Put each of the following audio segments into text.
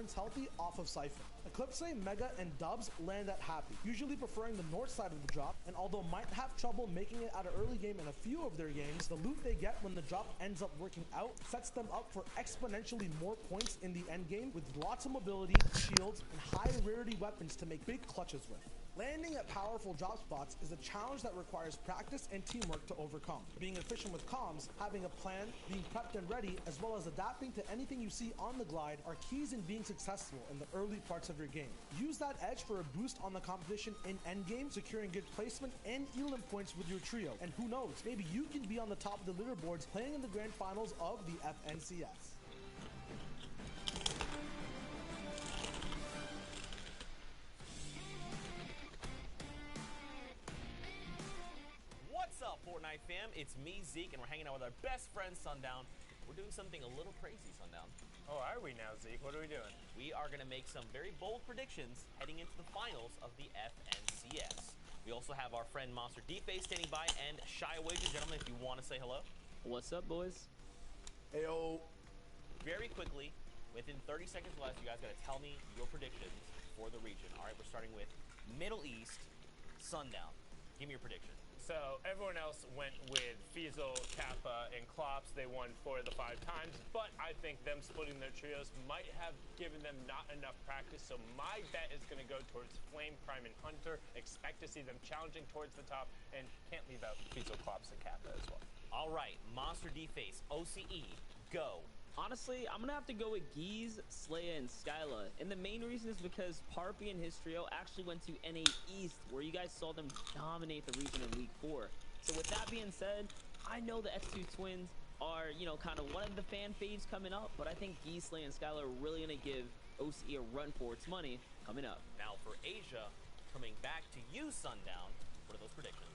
opponents healthy off of Siphon. Eclipse, Mega, and Dubs land at Happy, usually preferring the north side of the drop, and although might have trouble making it out of early game in a few of their games, the loot they get when the drop ends up working out sets them up for exponentially more points in the end game with lots of mobility, shields, and high rarity weapons to make big clutches with. Landing at powerful drop spots is a challenge that requires practice and teamwork to overcome. Being efficient with comms, having a plan, being prepped and ready, as well as adapting to anything you see on the glide are keys in being successful in the early parts of your game. Use that edge for a boost on the competition in endgame, securing good placement and elim points with your trio. And who knows, maybe you can be on the top of the leaderboards playing in the grand finals of the FNCS. What's up, Fortnite fam? It's me, Zeke, and we're hanging out with our best friend, Sundown. We're doing something a little crazy, Sundown. Oh, are we now, Zeke? What are we doing? We are going to make some very bold predictions heading into the finals of the FNCS. We also have our friend Monster D-Face standing by, and Shy Wager. Gentlemen, if you want to say hello. What's up, boys? Ayo. Very quickly, within 30 seconds left, you guys got to tell me your predictions for the region. All right, we're starting with Middle East, Sundown. Give me your prediction. So everyone else went with Fiesel, Kappa, and Klops. They won 4 of the 5 times, but I think them splitting their trios might have given them not enough practice. So my bet is going to go towards Flame, Prime, and Hunter. Expect to see them challenging towards the top, and can't leave out Fiesel, Klops, and Kappa as well. All right, Monster D-Face, OCE, go. Honestly, I'm gonna have to go with Geese, Slaya, and Skyla. And the main reason is because Parpy and his trio actually went to NA East, where you guys saw them dominate the region in Week 4. So with that being said, I know the X2 twins are, kind of one of the fan faves coming up, but I think Geese, Slaya, and Skyla are really gonna give OCE a run for its money coming up. Now for Asia, coming back to you, Sundown, what are those predictions?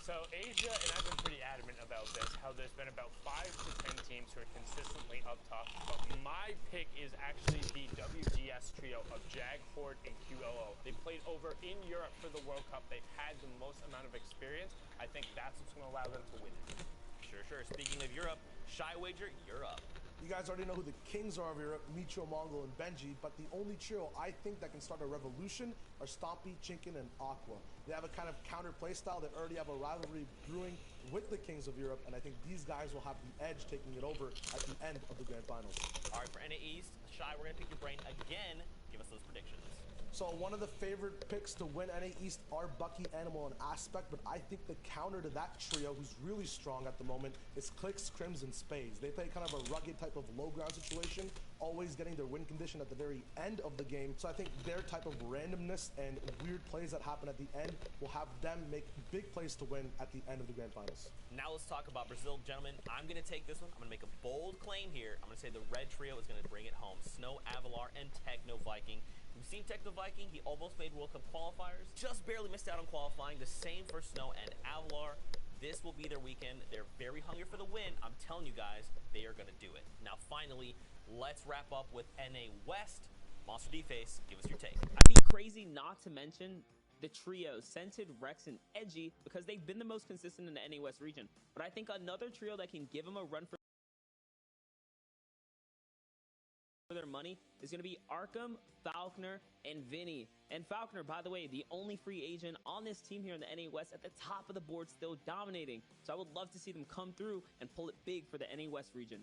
So Asia, and I've been pretty adamant about this, how there's been about 5 to 10 teams who are consistently up top, but my pick is actually the WGS trio of Jag, Horde, and QLO. They played over in Europe for the World Cup. They've had the most amount of experience. I think that's what's going to allow them to win it. Sure. Speaking of Europe, Shy Wager, you're up. You guys already know who the kings are of Europe, Micho, Mongol, and Benji, but the only trio I think that can start a revolution are Stompy, Chinkin, and Aqua. They have a kind of counter play style. They already have a rivalry brewing with the kings of Europe, and I think these guys will have the edge taking it over at the end of the grand finals. All right, for NA East, Shy, we're going to pick your brain again. Give us those predictions. So one of the favorite picks to win NA East are Bucky, Animal, and Aspect, but I think the counter to that trio, who's really strong at the moment, is Clicks, Crims, and Spades. They play kind of a rugged type of low ground situation, always getting their win condition at the very end of the game. So I think their type of randomness and weird plays that happen at the end will have them make big plays to win at the end of the grand finals. Now let's talk about Brazil, gentlemen. I'm going to take this one. I'm going to make a bold claim here. I'm going to say the red trio is going to bring it home. Snow, Avalar, and Techno Viking. We've seen Techno Viking. He almost made World Cup qualifiers. Just barely missed out on qualifying. The same for Snow and Avalar. This will be their weekend. They're very hungry for the win. I'm telling you guys, they are going to do it. Now, finally, let's wrap up with NA West. Monster D-Face, give us your take. I'd be crazy not to mention the trio, Scented, Rex, and Edgy, because they've been the most consistent in the NA West region. But I think another trio that can give them a run for their money is going to be Arkham, Falconer, and Vinny. And Falconer, by the way, the only free agent on this team here in the NA West, at the top of the board, still dominating. So I would love to see them come through and pull it big for the NA West region.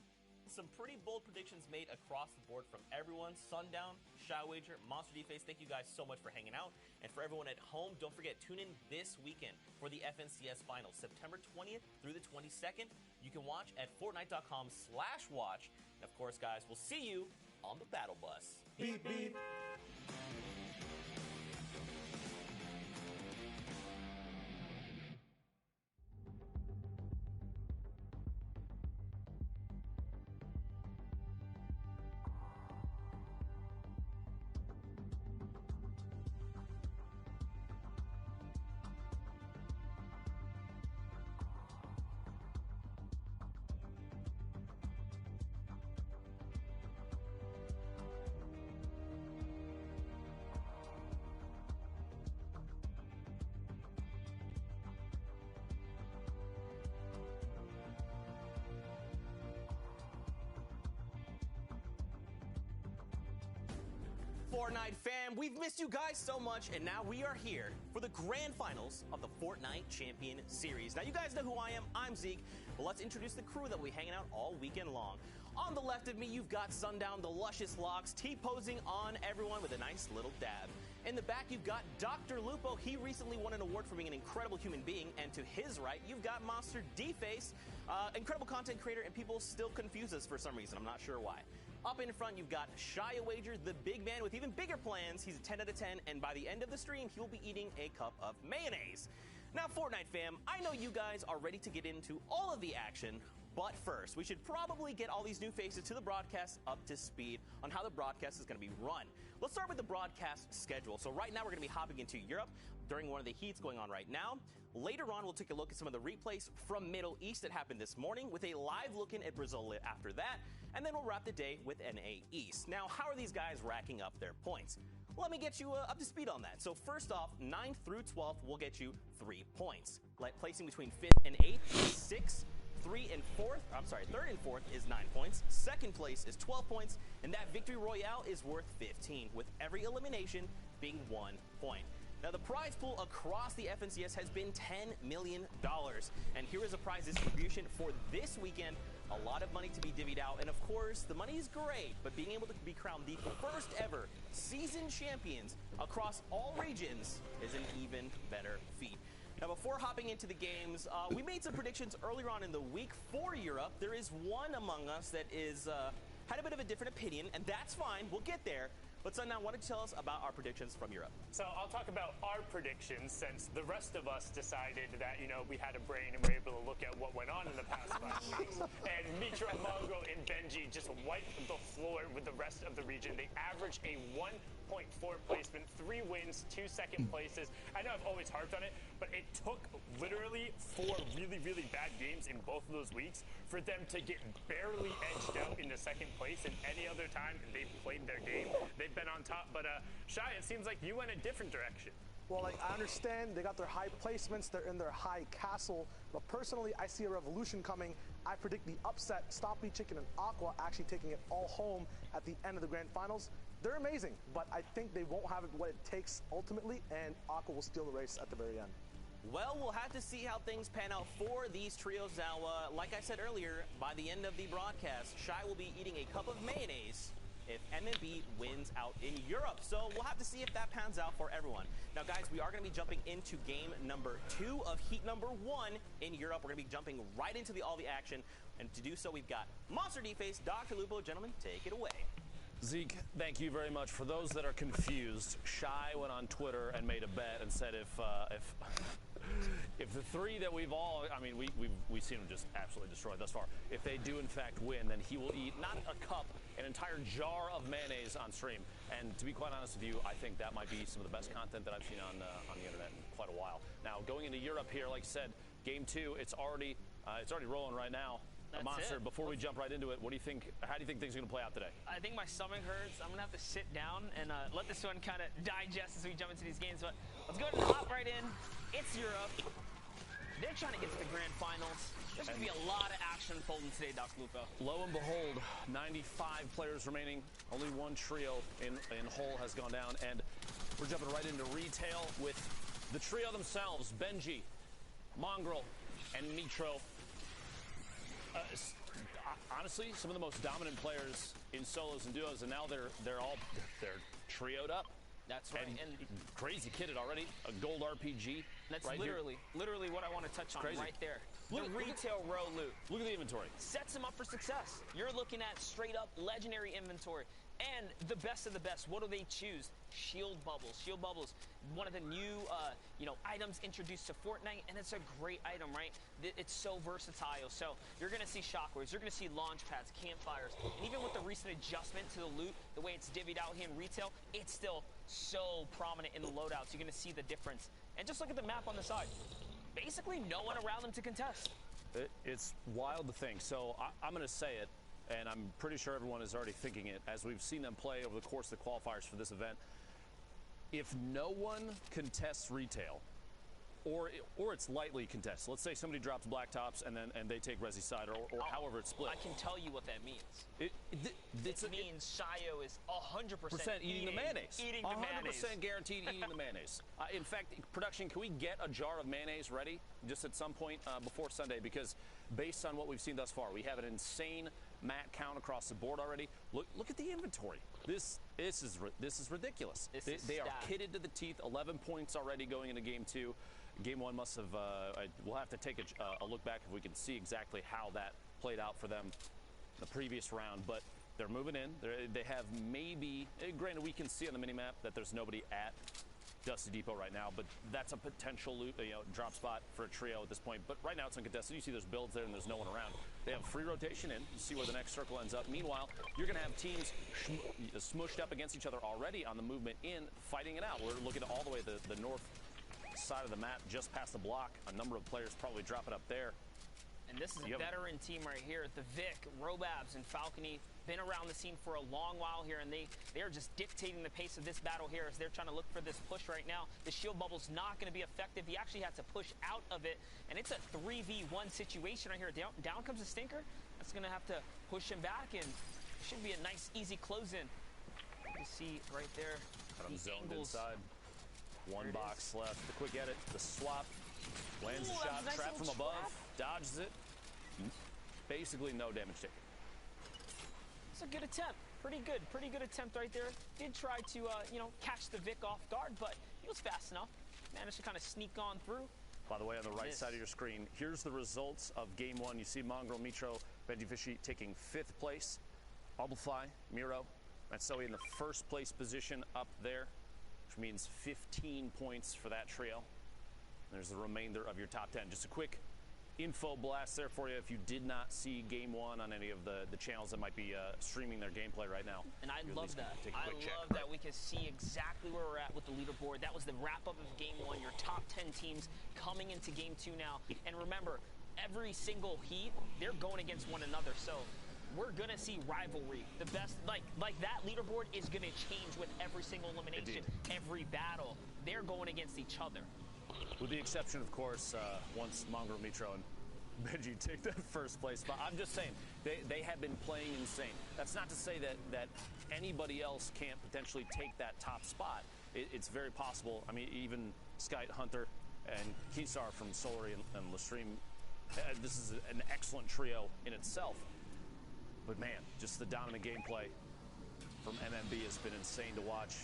Some pretty bold predictions made across the board from everyone. Sundown, Shy Wager, Monster D-Face, thank you guys so much for hanging out. And for everyone at home, don't forget, tune in this weekend for the FNCS Finals, September 20th through the 22nd. You can watch at Fortnite.com/watch. And of course, guys, we'll see you on the battle bus. Beep, beep. Fortnite fam? We've missed you guys so much, and now we are here for the grand finals of the Fortnite Champion Series. Now, you guys know who I am. I'm Zeke. But let's introduce the crew that will be hanging out all weekend long. On the left of me, you've got Sundown, the luscious locks, T-posing on everyone with a nice little dab. In the back, you've got Dr. Lupo. He recently won an award for being an incredible human being. And to his right, you've got Monster D-Face, incredible content creator, and people still confuse us for some reason. I'm not sure why. Up in front, you've got Shia Wager, the big man with even bigger plans. He's a 10 out of 10, and by the end of the stream, he'll be eating a cup of mayonnaise. Now, Fortnite fam, I know you guys are ready to get into all of the action, but first, we should probably get all these new faces to the broadcast up to speed on how the broadcast is going to be run. Let's start with the broadcast schedule. So right now, we're going to be hopping into Europe during one of the heats going on right now. Later on, we'll take a look at some of the replays from Middle East that happened this morning with a live look in at Brazil after that. And then we'll wrap the day with NA East. Now, how are these guys racking up their points? Let me get you up to speed on that. So first off, 9th through 12th will get you 3 points. Like placing between 5th and 8th is 6. 3 and 4th, I'm sorry, 3rd and 4th is 9 points. 2nd place is 12 points. And that victory royale is worth 15, with every elimination being 1 point. Now, the prize pool across the FNCS has been $10 million. And here is a prize distribution for this weekend. A lot of money to be divvied out. And of course, the money is great, but being able to be crowned the first ever season champions across all regions is an even better feat. Now, before hopping into the games, we made some predictions earlier on in the week for Europe. There is one among us that is had a bit of a different opinion, and that's fine. We'll get there. But Sundown, why don't you tell us about our predictions from Europe? So I'll talk about our predictions, since the rest of us decided that, we had a brain and were able to look at what went on in the past 5 weeks. And Mitra, Mongo, and Benji just wiped the floor with the rest of the region. They averaged a 1.4 placement, 3 wins, 2 second places. I know I've always harped on it, but it took literally 4 really, really bad games in both of those weeks for them to get barely edged out into second place. And any other time they've played their game, they've been on top. But Shai, it seems like you went a different direction. Well, I understand they got their high placements, they're in their high castle, but personally, I see a revolution coming. I predict the upset, Stompy Chicken and Aqua actually taking it all home at the end of the grand finals. They're amazing, but I think they won't have what it takes ultimately, and Aqua will steal the race at the very end. Well, we'll have to see how things pan out for these trios. Now, like I said earlier, by the end of the broadcast, Shai will be eating a cup of mayonnaise if MMB wins out in Europe. So we'll have to see if that pans out for everyone. Now, guys, we are going to be jumping into game number 2 of heat number 1 in Europe. We're going to be jumping right into all the action. And to do so, we've got Monster D-Face, Dr. Lupo. Gentlemen, take it away. Zeke, thank you very much. For those that are confused, Shai went on Twitter and made a bet and said if the 3 that we've all, we've seen them just absolutely destroyed thus far. If they do in fact win, then he will eat not a cup, an entire jar of mayonnaise on stream. And to be quite honest with you, I think that might be some of the best content that I've seen on the internet in quite a while. Now, going into Europe here, like I said, game 2, it's already rolling right now. Monster, before we jump right into it, what do you think? How do you think things are going to play out today? I think my stomach hurts. I'm going to have to sit down and let this one kind of digest as we jump into these games. But let's go ahead and hop right in. It's Europe. They're trying to get to the grand finals. There's going to be a lot of action unfolding today, Dr. Lupo. Lo and behold, 95 players remaining. Only one trio in whole has gone down. And we're jumping right into retail with the trio themselves, Benji, Mongrel, and Mitro. Honestly, some of the most dominant players in solos and duos, and now they're trioed up. That's right. And crazy kitted already. A gold RPG. That's right literally what I want to touch on right there. The retail row loot. Look at the inventory. Sets them up for success. You're looking at straight up legendary inventory. And the best of the best, what do they choose? Shield bubbles. Shield bubbles, one of the new, items introduced to Fortnite, and it's a great item, right? It's so versatile. So you're going to see shockwaves, you're going to see launch pads, campfires, and even with the recent adjustment to the loot, the way it's divvied out here in retail, it's still so prominent in the loadouts. You're going to see the difference. And just look at the map on the side. Basically, no one around them to contest. It's wild to think. So I'm going to say it. And I'm pretty sure everyone is already thinking it, as we've seen them play over the course of the qualifiers for this event. If no one contests retail, or it's lightly contested. Let's say somebody drops black tops and they take resi side, or however it's split. I can tell you what that means. It means Shayo is 100% eating the mayonnaise. Eating the 100% guaranteed eating the mayonnaise. In fact, production, can we get a jar of mayonnaise ready just at some point before Sunday? Because based on what we've seen thus far, we have an insane mat count across the board already. Look at the inventory. This is ridiculous. They are kitted to the teeth. 11 points already going into game 2. Game 1 must have. We'll have to take a look back if we can see exactly how that played out for them the previous round. But they're moving in. They have maybe. Granted, we can see on the minimap that there's nobody at Dusty Depot right now, but that's a potential drop spot for a trio at this point. But right now it's uncontested. You see there's builds there and there's no one around. They have free rotation in. You see where the next circle ends up. Meanwhile, you're going to have teams smushed up against each other already on the movement in, fighting it out. We're looking all the way to the north side of the map, just past the block. A number of players probably dropping up there. And this is a veteran team right here. The Vic, Robabs, and Falcony been around the scene for a long while here, and they're just dictating the pace of this battle here as they're trying to look for this push right now. The shield bubble's not going to be effective. He actually had to push out of it, and it's a 3v1 situation right here. Down comes a Stinker. That's going to have to push him back, and should be a nice, easy close-in. You see right there. Got him zoned inside. One box left. The quick edit, the swap. Lands the shot, nice trap from above, dodges it. Basically no damage taken. It's a good attempt. Pretty good attempt right there. Did try to, catch the Vic off guard, but he was fast enough. Managed to kind of sneak on through. By the way, on the right side of your screen, here's the results of game 1. You see Mongrel, Mitro, Benji Fishy taking 5th place. Bubblefly, Miro, Matsoe in the 1st place position up there, which means 15 points for that trio. There's the remainder of your top 10. Just a quick info blast there for you if you did not see game 1 on any of the channels that might be streaming their gameplay right now. And I love that. I love that we can see exactly where we're at with the leaderboard. That was the wrap-up of game 1, your top 10 teams coming into game 2 now. And remember, every single heat, they're going against one another. So we're going to see rivalry. The best, like that leaderboard is going to change with every single elimination, every battle. They're going against each other. With the exception, of course, once Mongrel, Mitro, and Benji take that 1st place spot. I'm just saying, they have been playing insane. That's not to say that anybody else can't potentially take that top spot. It's very possible. I mean, even Skyt, Hunter, and Keysar from Solary and Lestream, this is an excellent trio in itself. But man, just the dominant gameplay from MMB has been insane to watch.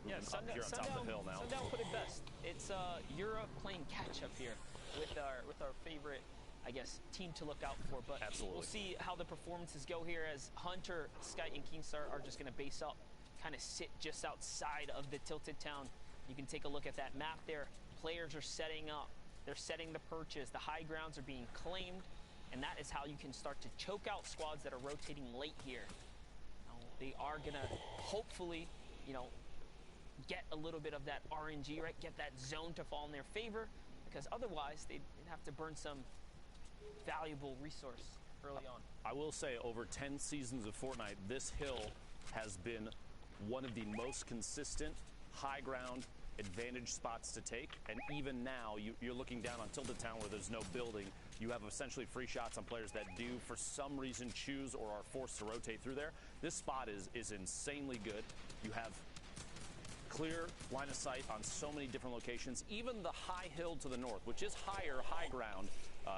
Yeah, Sundown, here on top of the hill now. Sundown put it best. It's Europe playing catch-up here with our favorite, I guess, team to look out for. But absolutely, we'll see how the performances go here as Hunter, Sky, and Keenstar are just going to base up, kind of sit just outside of the Tilted Town. You can take a look at that map there. Players are setting up. They're setting the perches. The high grounds are being claimed, and that is how you can start to choke out squads that are rotating late here. Now, they are going to hopefully, get a little bit of that RNG, right? Get that zone to fall in their favor, because otherwise they'd have to burn some valuable resource early on. I will say, over 10 seasons of Fortnite, this hill has been one of the most consistent high ground advantage spots to take. And even now, you're looking down on Tilted Town where there's no building. You have essentially free shots on players that do, for some reason, choose or are forced to rotate through there. This spot is insanely good. You have clear line of sight on so many different locations. Even the high hill to the north, which is higher, high ground,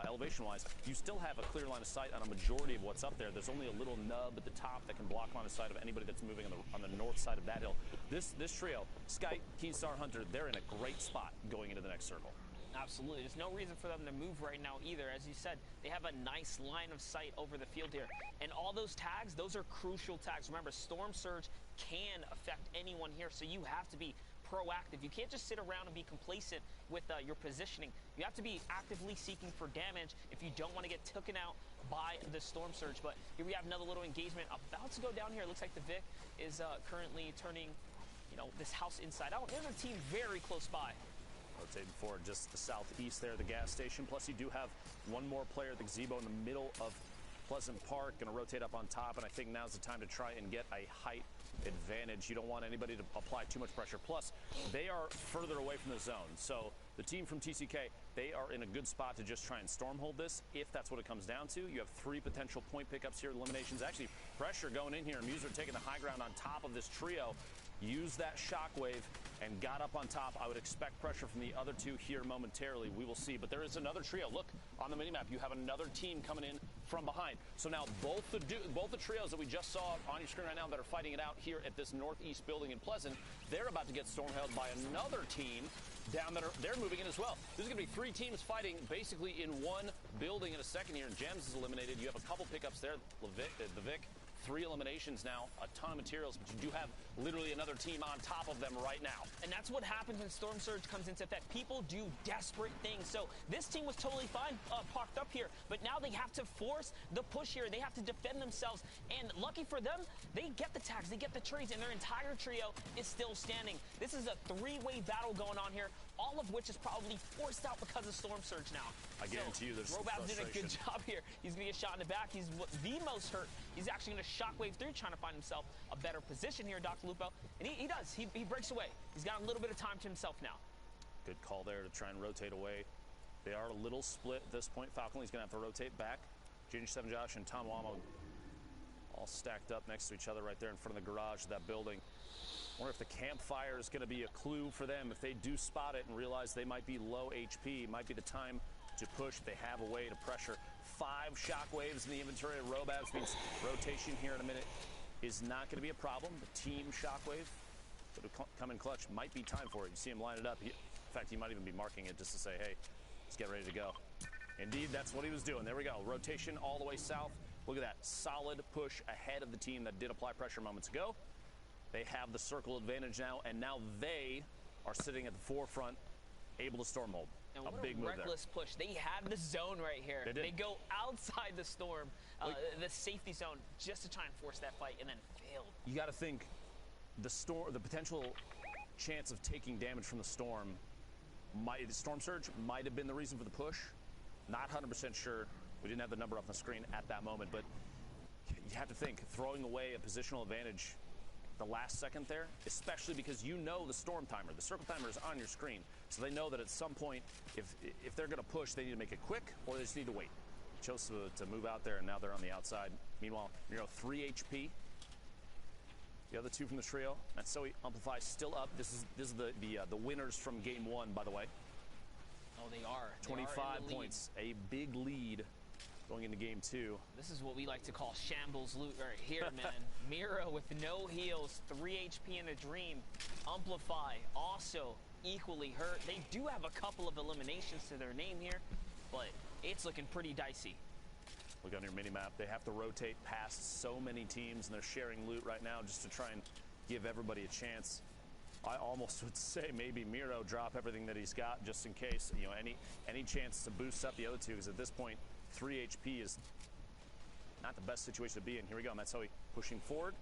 elevation-wise, you still have a clear line of sight on a majority of what's up there. There's only a little nub at the top that can block line of sight of anybody that's moving on the north side of that hill. This trio, Sky, Keystar, Hunter, they're in a great spot going into the next circle. Absolutely. There's no reason for them to move right now either. As you said, they have a nice line of sight over the field here. And all those tags, those are crucial tags. Remember, Storm Surge can affect anyone here, so you have to be proactive. You can't just sit around and be complacent with your positioning. You have to be actively seeking for damage if you don't want to get taken out by the Storm Surge. But here we have another little engagement about to go down here. It looks like the Vic is currently turning, this house inside out. There's a team very close by. Rotating forward just the southeast there, the gas station. Plus, you do have one more player, the gazebo, in the middle of Pleasant Park going to rotate up on top, and I think now's the time to try and get a height advantage. You don't want anybody to apply too much pressure. Plus, they are further away from the zone. So the team from TCK, they are in a good spot to just try and storm hold this, if that's what it comes down to. You have 3 potential point pickups here, eliminations. Actually, pressure going in here. Muser taking the high ground on top of this trio. Used that shockwave and got up on top. I would expect pressure from the other 2 here momentarily. We will see. But there is another trio. Look on the minimap. You have another team coming in from behind. So now both the trios that we just saw on your screen right now that are fighting it out here at this northeast building in Pleasant, they're about to get storm held by another team down that they're moving in as well. There's going to be 3 teams fighting basically in one building in a second here. And Gems is eliminated. You have a couple pickups there. The Vic. 3 eliminations now, a ton of materials, but you do have literally another team on top of them right now. And that's what happens when Storm Surge comes into effect. People do desperate things. So this team was totally fine parked up here, but now they have to force the push here. They have to defend themselves. And lucky for them, they get the tags, they get the trades, and their entire trio is still standing. This is a 3-way battle going on here, all of which is probably forced out because of Storm Surge now. I guarantee you there's some Robab did a good frustration. job here. He's going to get shot in the back. He's the most hurt. He's actually going to shockwave through, trying to find himself a better position here, Dr. Lupo. And he does. He breaks away. He's got a little bit of time to himself now. Good call there to try and rotate away. They are a little split at this point. Falconly's going to have to rotate back. Junior 7 Josh and Tom Wamo all stacked up next to each other right there in front of the garage of that building. Wonder if the campfire is going to be a clue for them. If they do spot it and realize they might be low HP, might be the time to push. They have a way to pressure. 5 shockwaves in the inventory of Robabs means rotation here in a minute is not going to be a problem. The team shockwave would come in clutch. Might be time for it. You see him line it up. In fact, he might even be marking it just to say, hey, let's get ready to go. Indeed, that's what he was doing. There we go. Rotation all the way south. Look at that. Solid push ahead of the team that did apply pressure moments ago. They have the circle advantage now, and now they are sitting at the forefront, able to storm hold. And what a big move there. reckless push. They had the zone right here. They did. They go outside the storm, the safety zone, just to try and force that fight, and then failed. You got to think the potential chance of taking damage from the storm, the storm surge might have been the reason for the push. Not 100% sure. We didn't have the number up on the screen at that moment, but you have to think throwing away a positional advantage the last second there, especially because you know the storm timer. The circle timer is on your screen, so they know that at some point, if they're going to push, they need to make it quick, or they just need to wait. Chose to move out there, and now they're on the outside. Meanwhile, 3 HP. The other 2 from the trio. That's so Amplify still up. This is the winners from game 1, by the way. Oh, they are. 25 points, a big lead going into game 2. This is what we like to call shambles loot right here, man. Mira with no heals, 3 HP in a dream. Amplify also equally hurt. They do have a couple of eliminations to their name here, but it's looking pretty dicey. Look on your mini-map. They have to rotate past so many teams, and they're sharing loot right now just to try and give everybody a chance. I almost would say maybe Miro drop everything that he's got just in case, any chance to boost up the other 2, because at this point, 3 HP is not the best situation to be in. Here we go. Matsui pushing forward.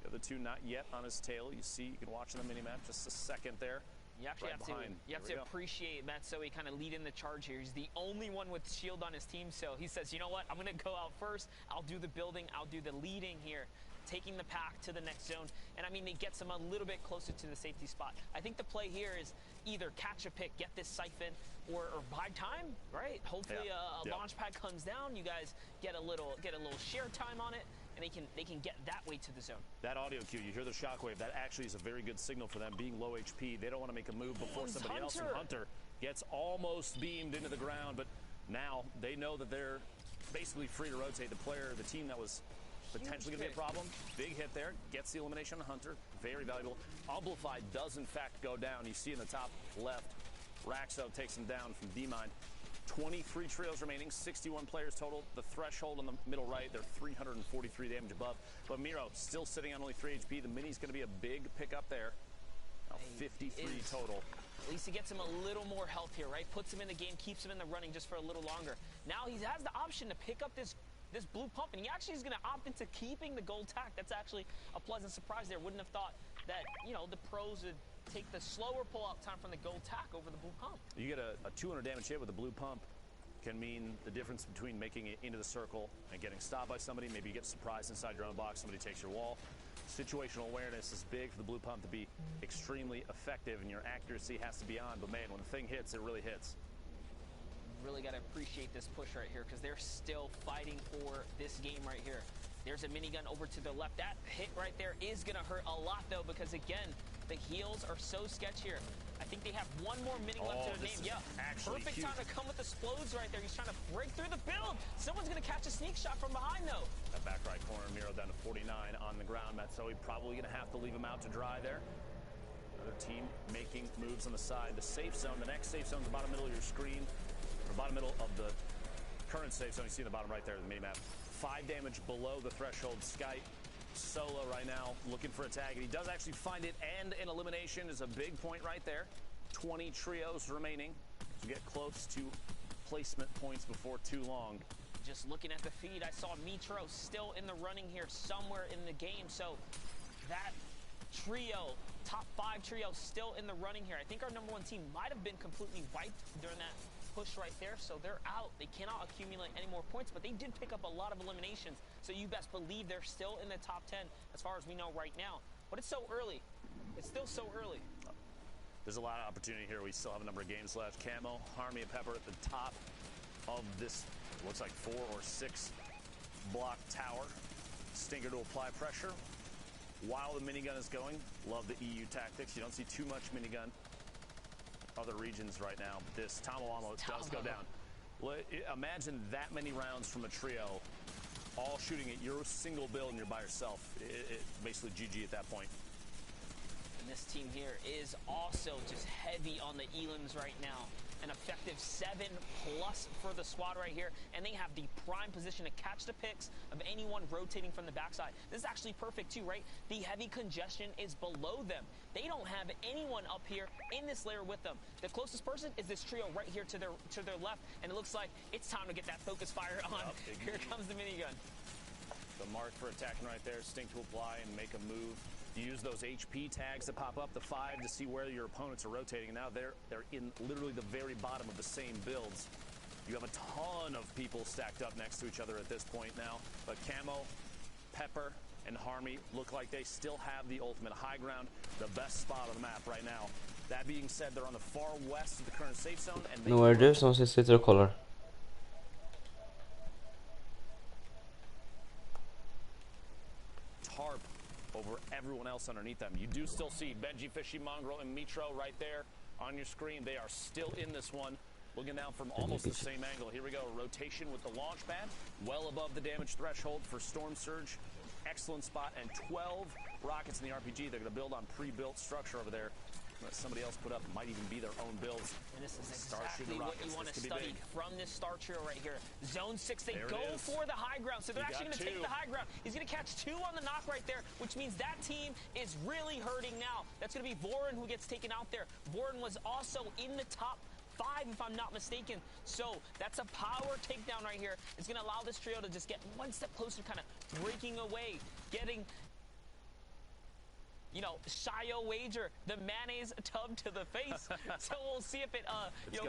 The other 2 not yet on his tail. You can watch on the mini-map just a second there. You actually have to appreciate Matsui kind of leading the charge here. He's the only one with shield on his team, so he says, you know what, I'm going to go out first. I'll do the building. I'll do the leading here, taking the pack to the next zone. And, I mean, it gets him a little bit closer to the safety spot. I think the play here is either catch a pick, get this siphon, or buy time, right? Hopefully a launch pad comes down. You guys get a little share time on it, and they can get that way to the zone. That audio cue, you hear the shockwave. That actually is a very good signal for them being low HP. They don't want to make a move before somebody else. And Hunter gets almost beamed into the ground, but now they know that they're basically free to rotate. The team that was potentially going to be a problem. Big hit there. Gets the elimination on Hunter. Very valuable. Amplify does, in fact, go down. You see in the top left, Raxo takes him down from D-Mine. 23 trios remaining, 61 players total. The threshold in the middle right, they're 343 damage above. But Miro still sitting on only 3 HP. The mini's going to be a big pickup there. Now 53 total. At least he gets him a little more health here, right? Puts him in the game, keeps him in the running just for a little longer. Now he has the option to pick up this blue pump, and he actually is going to opt into keeping the gold tack. That's actually a pleasant surprise there. Wouldn't have thought that, the pros would take the slower pull-out time from the gold tack over the blue pump. You get a 200 damage hit with the blue pump. can mean the difference between making it into the circle and getting stopped by somebody. Maybe you get surprised inside your own box, somebody takes your wall. Situational awareness is big for the blue pump to be extremely effective, and your accuracy has to be on. But man, when the thing hits, it really hits. Really got to appreciate this push right here because they're still fighting for this game right here. There's a minigun over to the left. That hit right there is going to hurt a lot, though, because, again, the heels are so sketchy here. I think they have one more mini left to their name. Yeah, perfect huge. time to come with the explodes right there. He's trying to break through the build. Someone's going to catch a sneak shot from behind, though. That back right corner, Miro down to 49 on the ground. Matsoe probably going to have to leave him out to dry there. Another team making moves on the side. The safe zone, the next safe zone is the bottom middle of your screen. Or bottom middle of the current safe zone. You see the bottom right there of the mini map. 5 damage below the threshold. Sky solo right now looking for a tag, and he does actually find it, and an elimination is a big point right there. 20 trios remaining to get close to placement points before too long. Just looking at the feed, I saw Mitro still in the running here somewhere in the game, so that trio, top 5 trio, still in the running here. I think our number 1 team might have been completely wiped during that push right there, so they're out. They cannot accumulate any more points, but they did pick up a lot of eliminations, so you best believe they're still in the top 10 as far as we know right now. But it's so early. It's still so early. There's a lot of opportunity here. We still have a number of games left. Camo, Harmy, and Pepper at the top of this, looks like 4 or 6 block tower. Stinker to apply pressure while the minigun is going. Love the EU tactics. You don't see too much minigun other regions right now. This Tomo almost does go down. Imagine that many rounds from a trio all shooting at your single build and you're by yourself. It basically GG at that point. And this team here is also just heavy on the elims right now. An effective 7+ for the squad right here, and they have the prime position to catch the picks of anyone rotating from the backside. This is actually perfect too, right? The heavy congestion is below them. They don't have anyone up here in this layer with them. The closest person is this trio right here to their left, and it looks like it's time to get that focus fire on. Here comes the minigun. The mark for attacking right there. Stink to apply and make a move. Use those HP tags that pop up, the 5, to see where your opponents are rotating. Now they're in literally the very bottom of the same builds. You have a ton of people stacked up next to each other at this point now. But Camo, Pepper, and Harmy look like they still have the ultimate high ground, the best spot on the map right now. That being said, they're on the far west of the current safe zone. And No orders, não sei se é color. Tarp over everyone else underneath them. You do still see Benji, Fishy, Mongrel, and Mitro right there on your screen. They are still in this one, looking down from almost the same angle. Here we go, rotation with the launch pad, well above the damage threshold for Storm Surge. Excellent spot, and 12 rockets in the RPG. They're going to build on pre-built structure over there. Somebody else put up, might even be their own builds. And this is exactly what you want to study from this star trio right here. Zone 6, they go for the high ground, so they're actually going to take the high ground. He's going to catch 2 on the knock right there, which means that team is really hurting now. That's going to be Voron who gets taken out there. Voron was also in the top 5, if I'm not mistaken. So that's a power takedown right here. It's going to allow this trio to just get one step closer, kind of breaking away, getting, you know, Shio Wager, the mayonnaise tub to the face. So we'll see if it,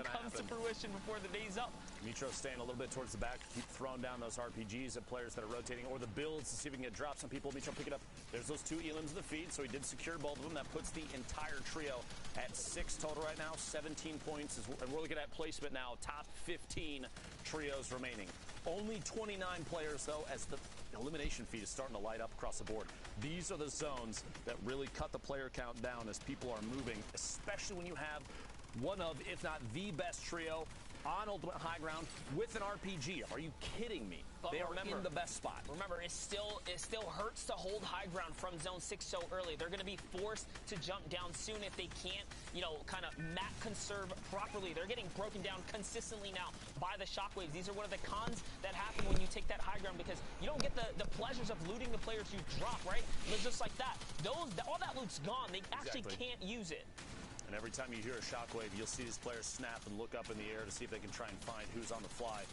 comes to fruition before the day's up. Mitro staying a little bit towards the back, keep throwing down those RPGs at players that are rotating, or the builds to see if we can get drops on people. Mitro pick it up. There's those 2 elims in the feed, so he did secure both of them. That puts the entire trio at 6 total right now, 17 points, and we're looking at placement now, top 15 trios remaining. Only 29 players, though, as the elimination feed is starting to light up across the board. These are the zones that really cut the player count down as people are moving, especially when you have one of, if not the best trio on ultimate high ground with an RPG. Are you kidding me? But they are in the best spot. Remember, it still hurts to hold high ground from zone 6 so early. They're going to be forced to jump down soon if they can't, kind of map conserve properly. They're getting broken down consistently now by the shockwaves. These are one of the cons that happen when you take that high ground, because you don't get the pleasures of looting the players you drop, right? It's just like that. All that loot's gone. They actually can't use it. And every time you hear a shockwave, you'll see these players snap and look up in the air to see if they can try and find who's on the fly.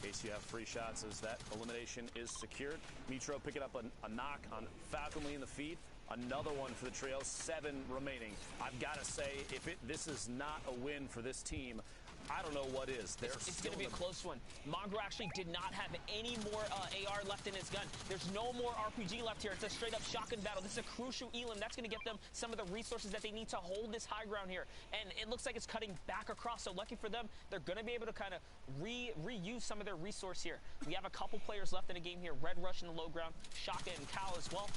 In case you have free shots, as that elimination is secured. Mitro picking up a knock on Falconly in the feed. Another one for the trio, 7 remaining. I've got to say, if this is not a win for this team, I don't know what is. It's going to be a close one. Mongrel actually did not have any more AR left in his gun. There's no more RPG left here. It's a straight-up shotgun battle. This is a crucial elim. That's going to get them some of the resources that they need to hold this high ground here. And it looks like it's cutting back across. So lucky for them, they're going to be able to kind of reuse some of their resource here. We have a couple players left in the game here. Red Rush in the low ground. Shotgun and Cow as well.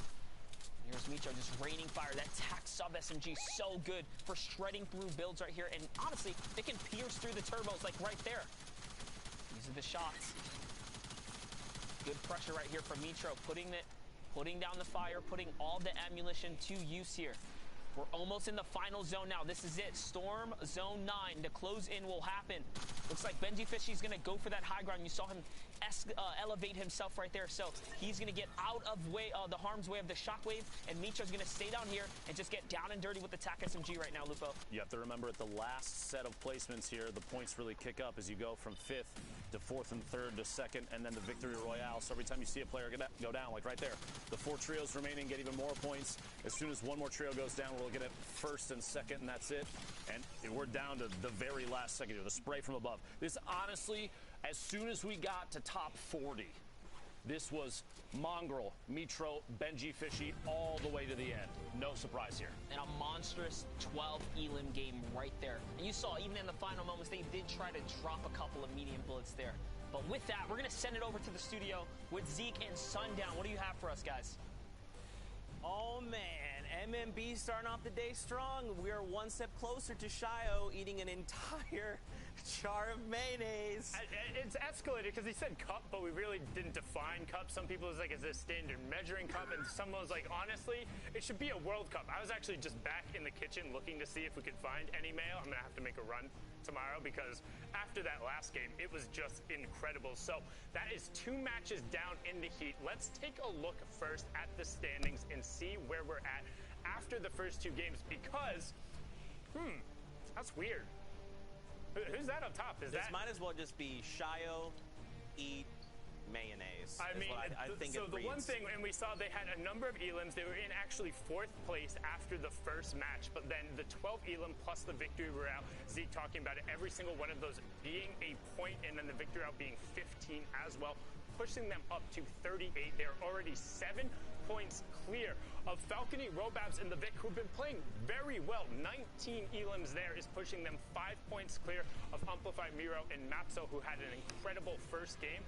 Here's Mitro just raining fire. That tac sub SMG so good for shredding through builds right here. And honestly, they can pierce through the turbos like right there. These are the shots. Good pressure right here from Mitro, putting down the fire, putting all the ammunition to use here. We're almost in the final zone now. This is it. Storm Zone 9. The close in will happen. Looks like Benji Fishy's going to go for that high ground. You saw him elevate himself right there. So he's going to get out of the harm's way of the shockwave. And Mitro's going to stay down here and just get down and dirty with the TAC SMG right now, Lupo. You have to remember at the last set of placements here, the points really kick up as you go from 5th to 4th and 3rd to 2nd, and then the victory royale. So every time you see a player go down, like right there, the 4 trios remaining get even more points. As soon as one more trio goes down, we'll get it 1st and 2nd, and that's it. And we're down to the very last second here, the spray from above. This honestly, as soon as we got to top 40, this was Mongrel, Mitro, Benji Fishy, all the way to the end. No surprise here. And a monstrous 12 elim game right there. And you saw, even in the final moments, they did try to drop a couple of medium bullets there. But with that, we're going to send it over to the studio with Zeke and Sundown. What do you have for us, guys? Oh, man. MMB starting off the day strong. We are one step closer to Shio eating an entire jar of mayonnaise. It's escalated because he said cup, but we really didn't define cup. Some people was like, is this a standard measuring cup? And someone was like, honestly, it should be a World Cup. I was actually just back in the kitchen looking to see if we could find any mayo. I'm going to have to make a run tomorrow because after that last game, it was just incredible. So that is 2 matches down in the heat. Let's take a look first at the standings and see where we're at after the first 2 games because, that's weird. Who's that up top? This might as well just be Shio, eat mayonnaise. I mean, I think so it the reads. one thing, and we saw they had a number of elims. They were in actually 4th place after the first match, but then the 12th elim plus the victory route. Zeke talking about it, every single one of those being a point, and then the victory route being 15 as well, pushing them up to 38. They're already 7 points clear of Falcony, Robabs, and the Vic, who've been playing very well. 19 elims there is pushing them 5 points clear of Amplified Miro and Mapso, who had an incredible first game.